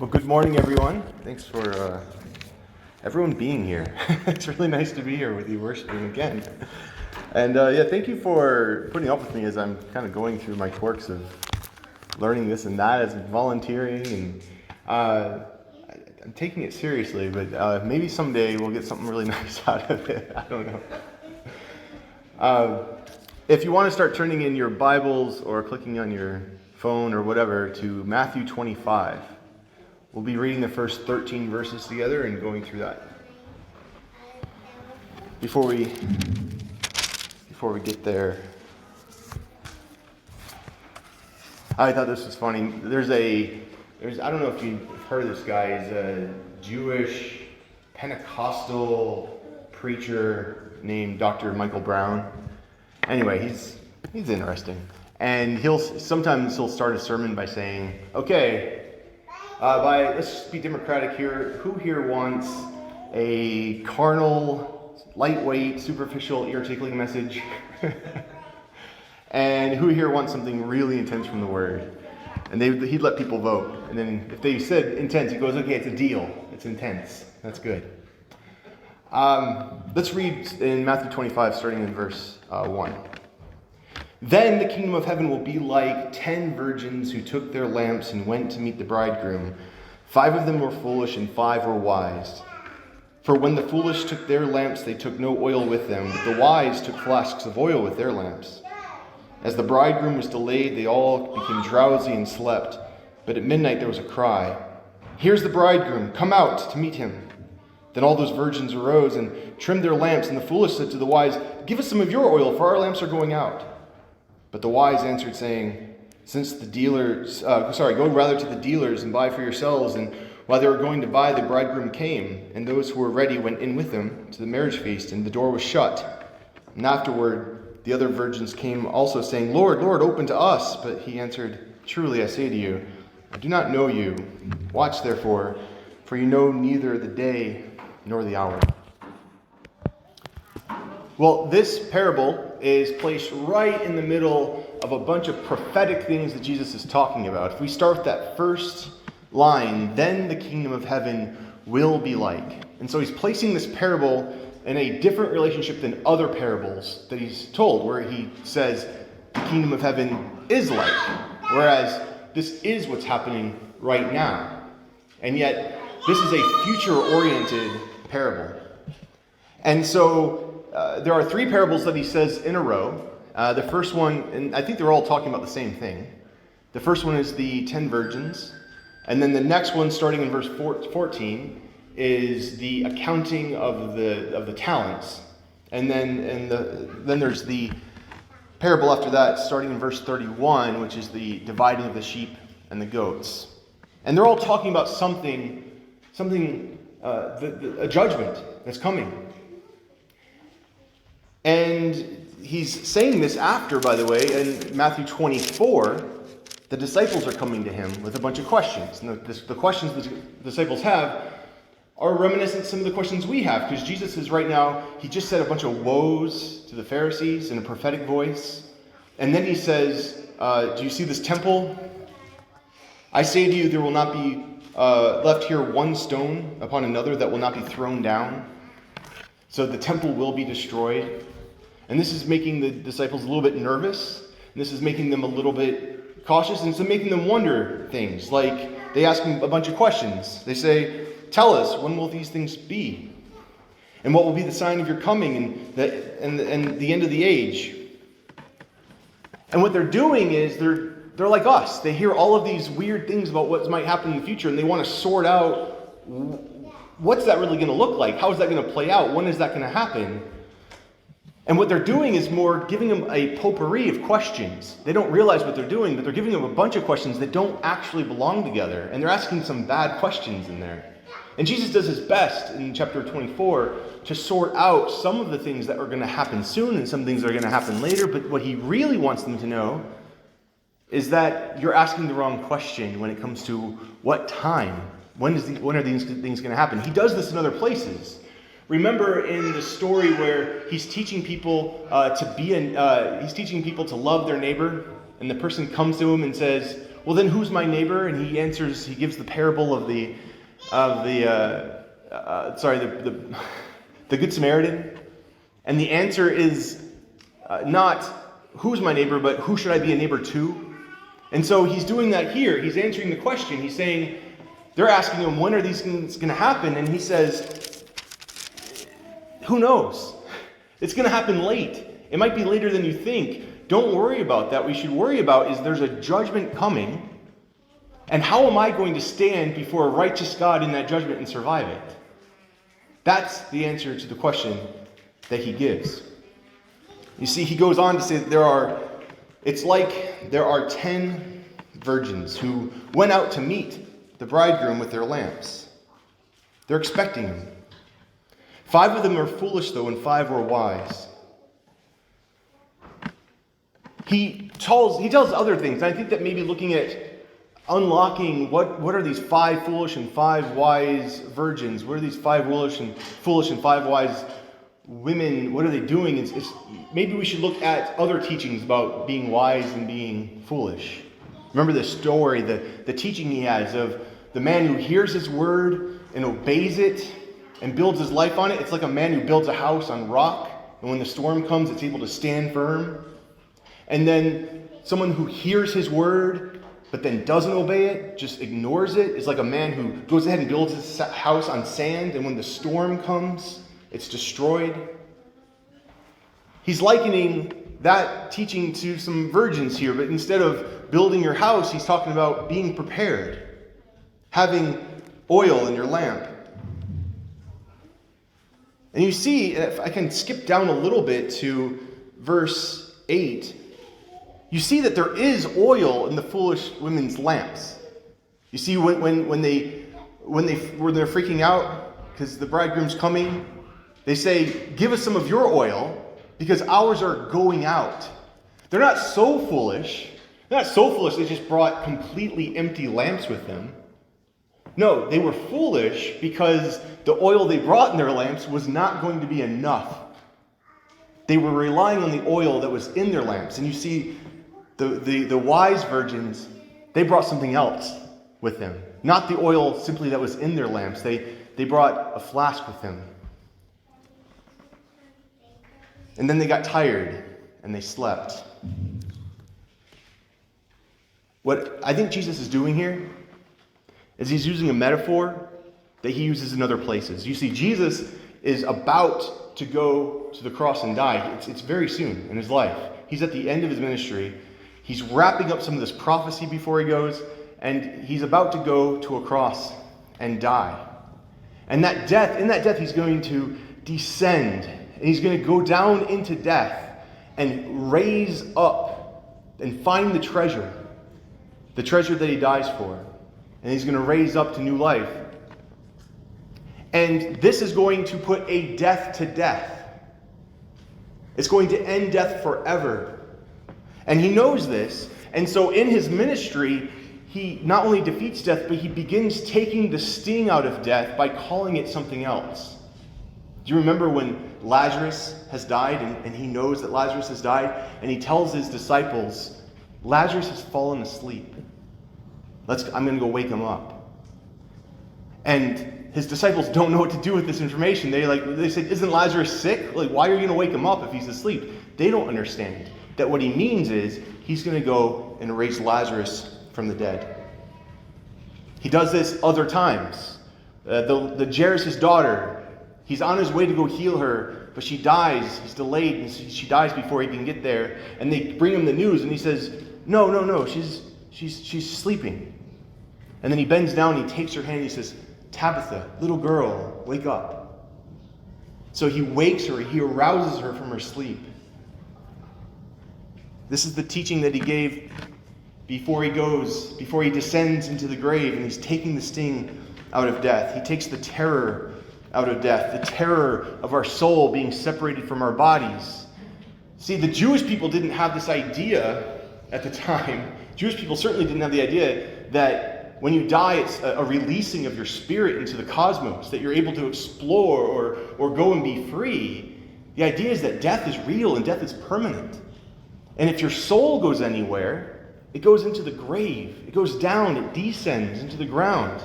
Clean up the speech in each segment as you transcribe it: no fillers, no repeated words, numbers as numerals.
Well, good morning, everyone. Thanks for everyone being here. It's really nice to be here with you worshiping again. And thank you for putting up with me as I'm kind of going through my quirks of learning this and that, as volunteering, and I'm taking it seriously, but maybe someday we'll get something really nice out of it. I don't know. If you want to start turning in your Bibles or clicking on your phone or whatever to Matthew 25, we'll be reading the first 13 verses together and going through that. Before we get there, I thought this was funny. There's I don't know if you've heard of this guy. He's a Jewish Pentecostal preacher named Dr. Michael Brown. Anyway, he's interesting. And sometimes he'll start a sermon by saying, okay, let's be democratic here. Who here wants a carnal, lightweight, superficial, ear-tickling message? And who here wants something really intense from the Word? And he'd let people vote. And then if they said intense, he goes, okay, it's a deal. It's intense. That's good. Let's read in Matthew 25, starting in verse 1. Then the kingdom of heaven will be like 10 virgins who took their lamps and went to meet the bridegroom. 5 of them were foolish and 5 were wise. For when the foolish took their lamps, they took no oil with them, but the wise took flasks of oil with their lamps. As the bridegroom was delayed, they all became drowsy and slept. But at midnight there was a cry, "Here's the bridegroom, come out to meet him." Then all those virgins arose and trimmed their lamps, and the foolish said to the wise, "Give us some of your oil, for our lamps are going out." But the wise answered, saying, Go rather to the dealers and buy for yourselves. And while they were going to buy, the bridegroom came, and those who were ready went in with him to the marriage feast, and the door was shut. And afterward, the other virgins came also, saying, "Lord, Lord, open to us." But he answered, "Truly I say to you, I do not know you. Watch therefore, for you know neither the day nor the hour." Well, this parable is placed right in the middle of a bunch of prophetic things that Jesus is talking about. If we start with that first line, then the kingdom of heaven will be like. And so he's placing this parable in a different relationship than other parables that he's told, where he says the kingdom of heaven is like, whereas this is what's happening right now. And yet, this is a future-oriented parable. And so there are 3 parables that he says in a row. The first one, and I think they're all talking about the same thing. The first one is the 10 virgins. And then the next one, starting in verse 14, is the accounting of the talents. And then there's the parable after that, starting in verse 31, which is the dividing of the sheep and the goats. And they're all talking about something, a judgment that's coming. And he's saying this after, by the way, in Matthew 24, the disciples are coming to him with a bunch of questions. And the questions the disciples have are reminiscent of some of the questions we have, because Jesus is right now, he just said a bunch of woes to the Pharisees in a prophetic voice. And then he says, do you see this temple? I say to you, there will not be left here one stone upon another that will not be thrown down. So the temple will be destroyed. And this is making the disciples a little bit nervous. And this is making them a little bit cautious. And it's making them wonder things. Like, they ask him a bunch of questions. They say, "Tell us, when will these things be? And what will be the sign of your coming and the end of the age?" And what they're doing is they're like us. They hear all of these weird things about what might happen in the future, and they want to sort out, what's that really going to look like? How is that going to play out? When is that going to happen? And what they're doing is more giving them a potpourri of questions. They don't realize what they're doing, but they're giving them a bunch of questions that don't actually belong together. And they're asking some bad questions in there. And Jesus does his best in chapter 24 to sort out some of the things that are going to happen soon and some things that are going to happen later. But what he really wants them to know is that you're asking the wrong question when it comes to what time. When are these things going to happen? He does this in other places. Remember in the story where he's teaching people to love their neighbor, and the person comes to him and says, well, then who's my neighbor? And he gives the parable of the Good Samaritan. And the answer is not who's my neighbor, but who should I be a neighbor to? And so he's doing that here. He's answering the question. He's saying, they're asking him, when are these things going to happen? And he says, who knows? It's going to happen late. It might be later than you think. Don't worry about that. What we should worry about is there's a judgment coming. And how am I going to stand before a righteous God in that judgment and survive it? That's the answer to the question that he gives. You see, he goes on to say that there are 10 virgins who went out to meet the bridegroom with their lamps. They're expecting him. 5 of them are foolish, though, and 5 were wise. He tells other things. I think that maybe looking at unlocking what are these 5 foolish and 5 wise virgins? What are these 5 foolish and 5 wise women? What are they doing? It's maybe we should look at other teachings about being wise and being foolish. Remember the story, the teaching he has of the man who hears his word and obeys it and builds his life on it. It's like a man who builds a house on rock, and when the storm comes, it's able to stand firm. And then someone who hears his word but then doesn't obey it, just ignores it, is like a man who goes ahead and builds his house on sand, and when the storm comes, it's destroyed. He's likening that teaching to some virgins here, but instead of building your house, he's talking about being prepared, having oil in your lamp. And you see, if I can skip down a little bit to verse 8, you see that there is oil in the foolish women's lamps. You see, when they're freaking out because the bridegroom's coming, they say, "Give us some of your oil, because ours are going out." They're not so foolish. They just brought completely empty lamps with them. No, they were foolish because the oil they brought in their lamps was not going to be enough. They were relying on the oil that was in their lamps. And you see, the wise virgins, they brought something else with them. Not the oil simply that was in their lamps. They brought a flask with them. And then they got tired and they slept. What I think Jesus is doing here is he's using a metaphor that he uses in other places. You see, Jesus is about to go to the cross and die. It's very soon in his life. He's at the end of his ministry. He's wrapping up some of this prophecy before he goes, and he's about to go to a cross and die. And in that death, he's going to descend, and he's going to go down into death and raise up and find the treasure that he dies for. And he's going to raise up to new life. And this is going to put a death to death. It's going to end death forever. And he knows this. And so in his ministry, he not only defeats death, but he begins taking the sting out of death by calling it something else. Do you remember when Lazarus has died, and he knows that Lazarus has died, and he tells his disciples, "Lazarus has fallen asleep. I'm going to go wake him up." And his disciples don't know what to do with this information. They say, "Isn't Lazarus sick? Why are you going to wake him up if he's asleep?" They don't understand that what he means is he's going to go and raise Lazarus from the dead. He does this other times. The Jairus' daughter, he's on his way to go heal her, but she dies. He's delayed, and she dies before he can get there. And they bring him the news, and he says, No, she's sleeping. And then he bends down, and he takes her hand, and he says, "Tabitha, little girl, wake up." So he wakes her, he arouses her from her sleep. This is the teaching that he gave before he descends into the grave, and he's taking the sting out of death. He takes the terror out of death, the terror of our soul being separated from our bodies. See, the Jewish people didn't have this idea at the time. Jewish people certainly didn't have the idea that when you die, it's a releasing of your spirit into the cosmos, that you're able to explore or go and be free. The idea is that death is real and death is permanent. And if your soul goes anywhere, It goes into the grave. It goes down. It descends into the ground.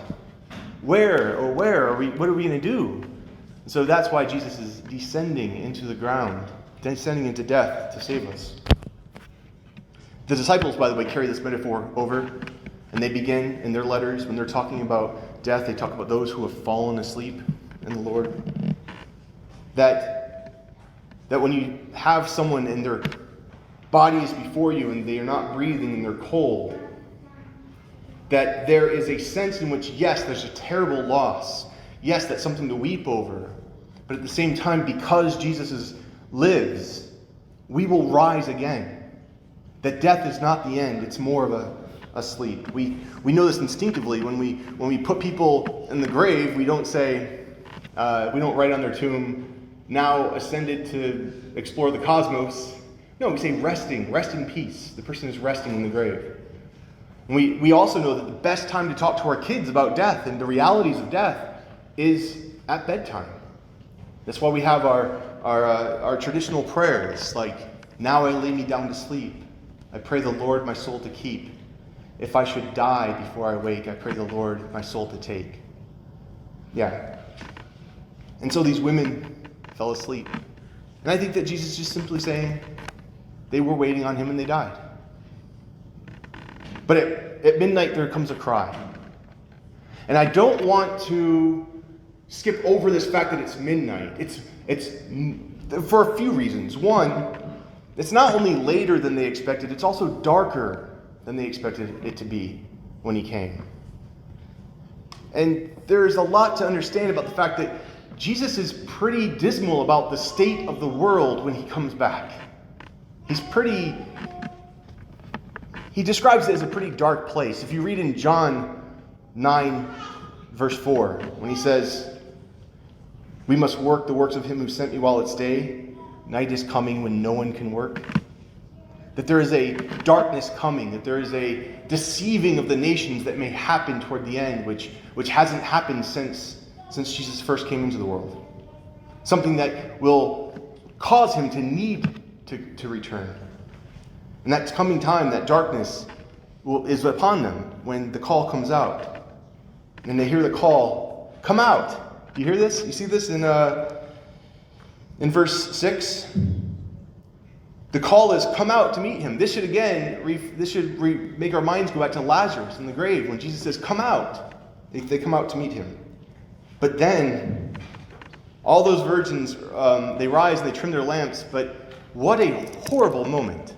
Where are we? What are we going to do? And so that's why Jesus is descending into the ground, descending into death to save us. The disciples, by the way, carry this metaphor over, and they begin in their letters, when they're talking about death, they talk about those who have fallen asleep in the Lord. That when you have someone in their bodies before you and they are not breathing and they're cold, that there is a sense in which, yes, there's a terrible loss. Yes, that's something to weep over. But at the same time, because Jesus lives, we will rise again. That death is not the end, it's more of a sleep. We know this instinctively. When we put people in the grave, we don't say, we don't write on their tomb, now ascended to explore the cosmos. No, we say rest in peace. The person is resting in the grave. And we also know that the best time to talk to our kids about death and the realities of death is at bedtime. That's why we have our traditional prayers, like, now I lay me down to sleep. I pray the Lord my soul to keep. If I should die before I wake, I pray the Lord my soul to take. Yeah. And so these women fell asleep. And I think that Jesus is just simply saying they were waiting on him and they died. But at midnight there comes a cry. And I don't want to skip over this fact that it's midnight. It's for a few reasons. One, it's not only later than they expected, it's also darker than they expected it to be when he came. And there's a lot to understand about the fact that Jesus is pretty dismal about the state of the world when he comes back. He describes it as a pretty dark place. If you read in John 9, verse 4, when he says, we must work the works of him who sent me while it's day. Night is coming when no one can work. That there is a darkness coming, that there is a deceiving of the nations that may happen toward the end, which hasn't happened since Jesus first came into the world. Something that will cause him to need to return. And that coming time, that darkness is upon them when the call comes out. And they hear the call, come out. Do you hear this? You see this in verse 6? The call is come out to meet him. This should make our minds go back to Lazarus in the grave when Jesus says come out. They come out to meet him. But then all those virgins, they rise and they trim their lamps. But what a horrible moment.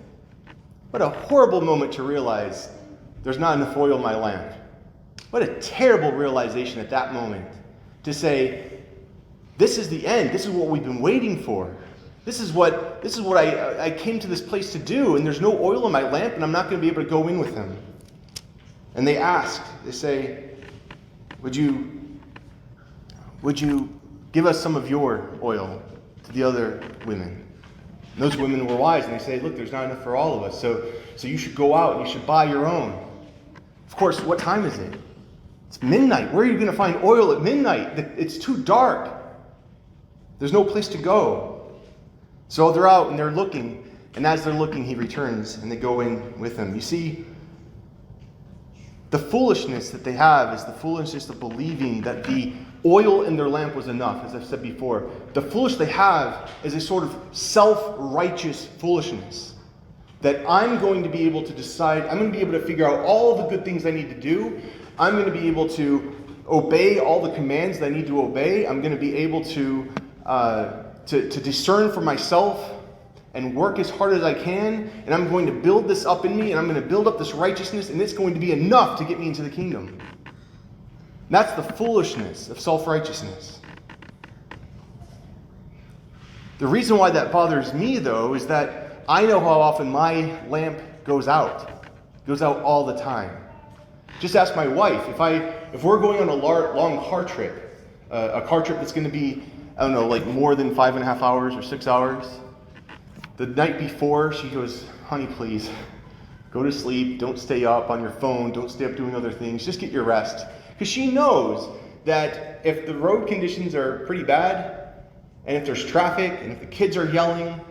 What a horrible moment to realize there's not enough oil in my lamp. What a terrible realization at that moment to say, this is the end. This is what we've been waiting for. This is what I came to this place to do, and there's no oil in my lamp, and I'm not going to be able to go in with him. And they say, would you give us some of your oil to the other women? And those women were wise, and they say, look, there's not enough for all of us, so you should go out and you should buy your own. Of course, what time is it? It's midnight. Where are you going to find oil at midnight? It's too dark. There's no place to go. So they're out and they're looking, and as they're looking, he returns, and they go in with him. You see, the foolishness that they have is the foolishness of believing that the oil in their lamp was enough, as I've said before. The foolish they have is a sort of self-righteous foolishness. That I'm going to be able to decide, I'm going to be able to figure out all the good things I need to do. I'm going to be able to obey all the commands that I need to obey. I'm going to be able to discern for myself and work as hard as I can, and I'm going to build this up in me, and I'm going to build up this righteousness, and it's going to be enough to get me into the kingdom. That's the foolishness of self-righteousness. The reason why that bothers me, though, is that I know how often my lamp goes out. It goes out all the time. Just ask my wife. If we're going on a long car trip, a car trip that's going to be, I don't know, like more than 5.5 hours or 6 hours, the night before, she goes, honey, please, go to sleep. Don't stay up on your phone. Don't stay up doing other things. Just get your rest. Because she knows that if the road conditions are pretty bad, and if there's traffic, and if the kids are yelling,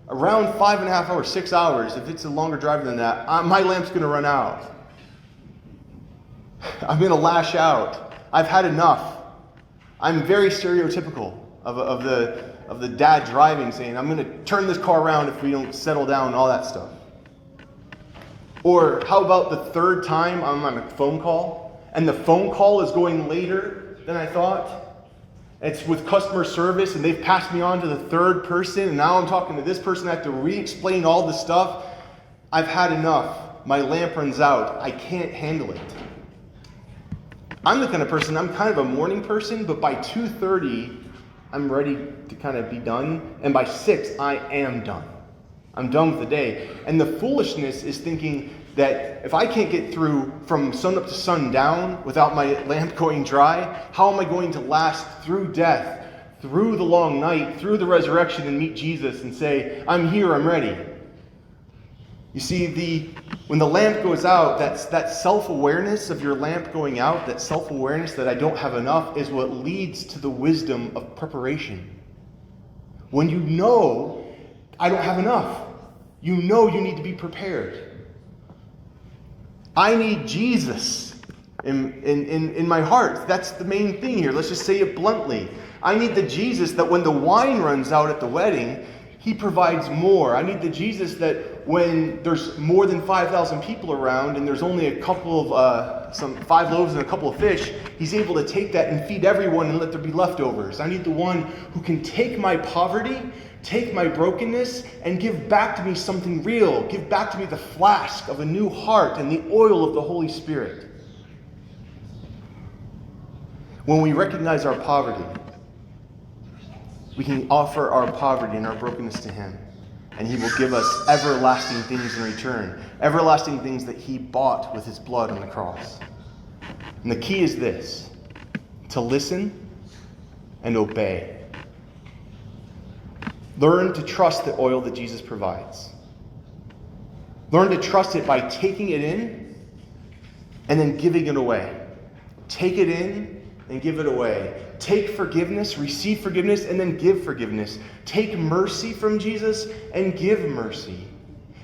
around 5.5 hours, 6 hours, if it's a longer drive than that, my lamp's going to run out. I'm going to lash out. I've had enough. I'm very stereotypical of the dad driving, saying, I'm going to turn this car around if we don't settle down and all that stuff. Or how about the third time I'm on a phone call, and the phone call is going later than I thought? It's with customer service, and they've passed me on to the third person, and now I'm talking to this person. I have to re-explain all this stuff. I've had enough. My lamp runs out. I can't handle it. I'm the kind of person, I'm kind of a morning person, but by 2:30, I'm ready to kind of be done. And by 6, I am done. I'm done with the day. And the foolishness is thinking that if I can't get through from sun up to sundown without my lamp going dry, how am I going to last through death, through the long night, through the resurrection, and meet Jesus and say, I'm here, I'm ready? You see, when the lamp goes out, that self-awareness of your lamp going out, that self-awareness that I don't have enough, is what leads to the wisdom of preparation. When you know I don't have enough, you know you need to be prepared. I need Jesus in my heart. That's the main thing here. Let's just say it bluntly. I need the Jesus that when the wine runs out at the wedding, he provides more. I need the Jesus that when there's more than 5,000 people around and there's only a couple of, some 5 loaves and a couple of fish, he's able to take that and feed everyone and let there be leftovers. I need the one who can take my poverty, take my brokenness, and give back to me something real. Give back to me the flask of a new heart and the oil of the Holy Spirit. When we recognize our poverty, we can offer our poverty and our brokenness to him, and he will give us everlasting things in return. Everlasting things that he bought with his blood on the cross. And the key is this: to listen and obey. Learn to trust the oil that Jesus provides. Learn to trust it by taking it in and then giving it away. Take it in and give it away. Take forgiveness, receive forgiveness, and then give forgiveness. Take mercy from Jesus and give mercy.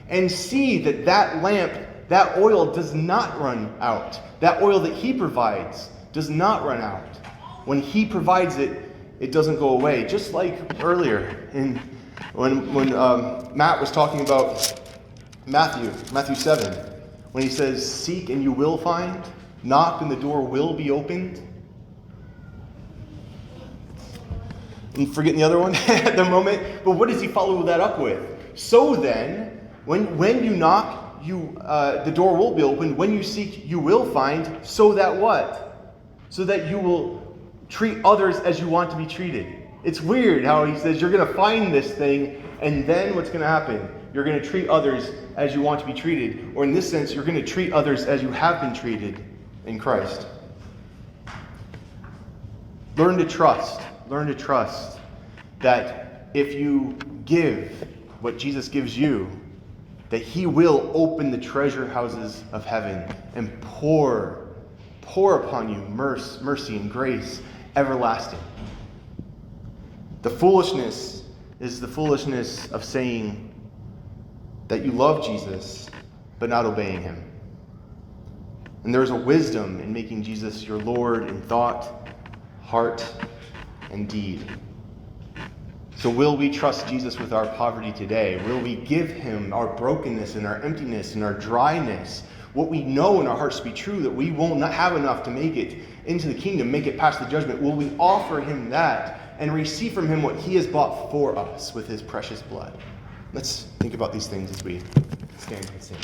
And see that lamp, that oil does not run out. That oil that he provides does not run out. When he provides it, it doesn't go away. Just like earlier when Matt was talking about Matthew 7, when he says, seek and you will find, knock and the door will be opened. I'm forgetting the other one at the moment. But what does he follow that up with? So then, when you knock, the door will be opened. When you seek, you will find. So that what? So that you will treat others as you want to be treated. It's weird how he says you're going to find this thing, and then what's going to happen? You're going to treat others as you want to be treated. Or in this sense, you're going to treat others as you have been treated in Christ. Learn to trust. Learn to trust that if you give what Jesus gives you, that he will open the treasure houses of heaven and pour upon you mercy and grace everlasting. The foolishness is the foolishness of saying that you love Jesus but not obeying him. And there's a wisdom in making Jesus your Lord in thought, heart, and deed. So will we trust Jesus with our poverty today? Will we give him our brokenness and our emptiness and our dryness? What we know in our hearts to be true, that we won't not have enough to make it into the kingdom, make it past the judgment. Will we offer him that and receive from him what he has bought for us with his precious blood? Let's think about these things as we stand and sing.